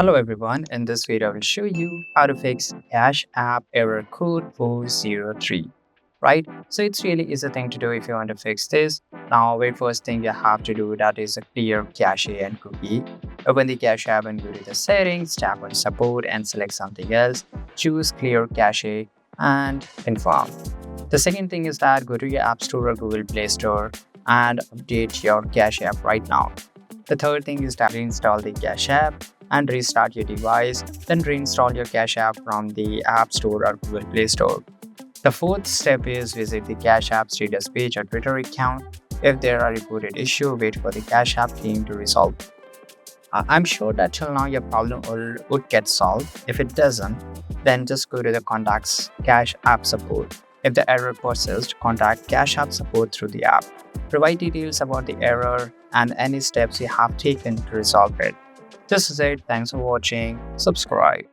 Hello everyone, in this video I will show you how to fix Cash App error code 403. Right? So it's really easy thing to do if you want to fix this. Now, very first thing you have to do that is a clear cache and cookie. Open the Cash App and go to the settings, tap on support and select something else. Choose clear cache and confirm. The second thing is that go to your App Store or Google Play Store and update your Cash App right now. The third thing is that reinstall the Cash App and restart your device, then reinstall your Cash App from the App Store or Google Play Store. The fourth step is visit the Cash App status page or Twitter account. If there are reported issue, wait for the Cash App team to resolve. I'm sure that till now your problem would get solved. If it doesn't, then just go to the contacts Cash App support. If the error persists, contact Cash App support through the app. Provide details about the error and any steps you have taken to resolve it. This is it. Thanks for watching. Subscribe.